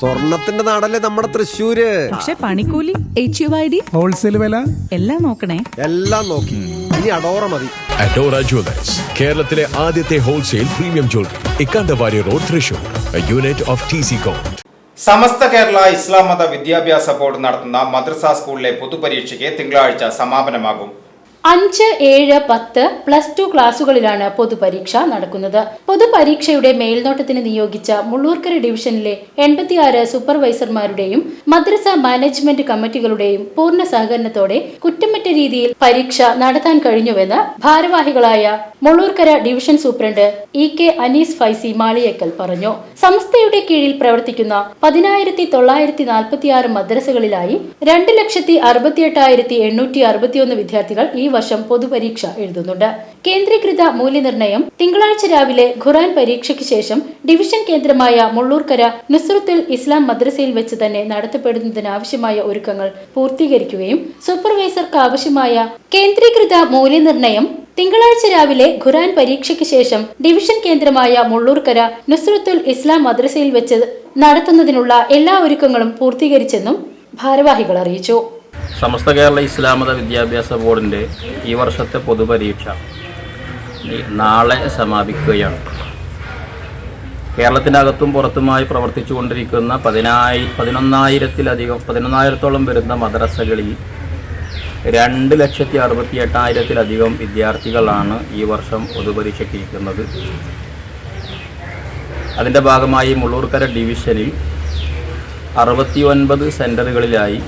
സ്വർണത്തിന്റെ നാടല്ലേ നമ്മുടെ തൃശ്ശൂര്. പക്ഷെ പണിക്കൂലി, HUID, ഹോൾസെയിൽ വില എല്ലാം നോക്കണേ. എല്ലാം നോക്കി. ഇനി അഡോറ മതി. അഡോറ ജ്വല്ലേഴ്സ്, കേരളത്തിലെ ആദ്യത്തെ wholesale premium jewellery, Ikkanda Warrier road, Thrissur, unit of TC-Con. Samastha Kerala ഇസ്ലാം മത വിദ്യാഭ്യാസ ബോർഡ് നടത്തുന്ന മദ്രസ സ്കൂളിലെ പൊതുപരീക്ഷയ്ക്ക് തിങ്കളാഴ്ച സമാപനമാകും. 5, 7, 10 +2 ക്ലാസുകളിലാണ് പൊതുപരീക്ഷ നടക്കുന്നത്. പൊതുപരീക്ഷയുടെ മേൽനോട്ടത്തിന് നിയോഗിച്ച മുള്ളൂർക്കര ഡിവിഷനിലെ 86 സൂപ്പർവൈസർമാരുടെയും മദ്രസ മാനേജ്മെന്റ് കമ്മിറ്റികളുടെയും പൂർണ്ണ സഹകരണത്തോടെ കുറ്റമറ്റ രീതിയിൽ പരീക്ഷ നടത്താൻ കഴിഞ്ഞുവെന്ന് ഭാരവാഹികളായ Mullurkara division superintendent EK Anees Faizy Maliyekkal പറഞ്ഞു. സംസ്ഥയുടെ കീഴിൽ പ്രവർത്തിക്കുന്ന 10,946 മദ്രസകളിലായി 2,68,861 വിദ്യാർത്ഥികൾ ഈ വർഷം പൊതുപരീക്ഷ എഴുതുന്നുണ്ട്. കേന്ദ്രീകൃത മൂല്യനിർണ്ണയം തിങ്കളാഴ്ച രാവിലെ ഖുർആൻ പരീക്ഷയ്ക്ക് ശേഷം ഡിവിഷൻ കേന്ദ്രമായ മുള്ളൂർക്കര നുസ്രത്തുൽ ഇസ്ലാം മദ്രസയിൽ വെച്ച് തന്നെ നടത്തപ്പെടുന്നതിനാവശ്യമായ ഒരുക്കങ്ങൾ പൂർത്തീകരിക്കുകയും സൂപ്പർവൈസർക്ക് ആവശ്യമായ കേന്ദ്രീകൃത മൂല്യനിർണ്ണയം തിങ്കളാഴ്ച രാവിലെ ഖുർആൻ പരീക്ഷയ്ക്ക് ശേഷം ഡിവിഷൻ കേന്ദ്രമായ മുള്ളൂർക്കര നുസ്രത്തുൽ ഇസ്ലാം മദ്രസയിൽ വെച്ച് നടത്തുന്നതിനുള്ള എല്ലാ ഒരുക്കങ്ങളും പൂർത്തീകരിച്ചെന്നും ഭാരവാഹികൾ അറിയിച്ചു. സമസ്ത കേരള ഇസ്ലാം മത വിദ്യാഭ്യാസ ബോർഡിൻ്റെ ഈ വർഷത്തെ പൊതുപരീക്ഷ നാളെ സമാപിക്കുകയാണ്. കേരളത്തിനകത്തും പുറത്തുമായി പ്രവർത്തിച്ചു കൊണ്ടിരിക്കുന്ന 11,000-ത്തോളം വരുന്ന മദ്രസകളിൽ 2,68,000-ത്തിലധികം വിദ്യാർത്ഥികളാണ് ഈ വർഷം പൊതുപരീക്ഷയ്ക്ക് ഇരിക്കുന്നത്. അതിൻ്റെ ഭാഗമായി മുള്ളൂർക്കര ഡിവിഷനിൽ 69 സെൻറ്ററുകളിലായി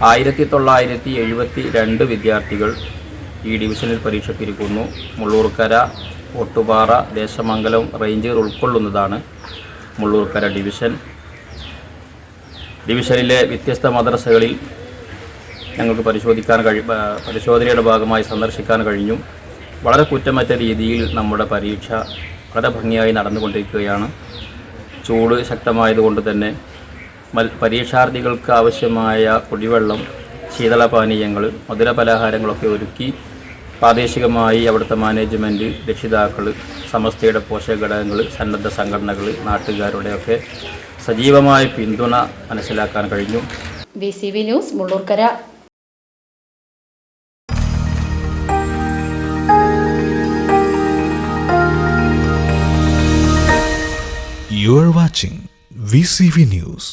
1,972 വിദ്യാർത്ഥികൾ ഈ ഡിവിഷനിൽ പരീക്ഷയ്ക്കിരിക്കുന്നു. മുള്ളൂർക്കര, ഒട്ടുപാറ, ദേശമംഗലം റേഞ്ചുകൾ ഉൾക്കൊള്ളുന്നതാണ് മുള്ളൂർക്കര ഡിവിഷൻ. ഡിവിഷനിലെ വ്യത്യസ്ത മദ്രസകളിൽ ഞങ്ങൾക്ക് പരിശോധനയുടെ ഭാഗമായി സന്ദർശിക്കാൻ കഴിഞ്ഞു. വളരെ കുറ്റമറ്റ രീതിയിൽ നമ്മുടെ പരീക്ഷ വളരെ ഭംഗിയായി നടന്നുകൊണ്ടിരിക്കുകയാണ്. ചൂട് ശക്തമായതുകൊണ്ട് തന്നെ പരീക്ഷാർത്ഥികൾക്ക് ആവശ്യമായ കുടിവെള്ളം, ശീതളപാനീയങ്ങൾ, മധുരപലഹാരങ്ങളൊക്കെ ഒരുക്കി പ്രാദേശികമായി അവിടുത്തെ മാനേജ്മെൻറ്റ്, രക്ഷിതാക്കൾ, സമസ്തയുടെ പോഷക ഘടകങ്ങൾ, സന്നദ്ധ സംഘടനകൾ, നാട്ടുകാരുടെയൊക്കെ സജീവമായ പിന്തുണ മനസ്സിലാക്കാൻ കഴിഞ്ഞു. VCV news, Mullurkara. You are watching VCV News.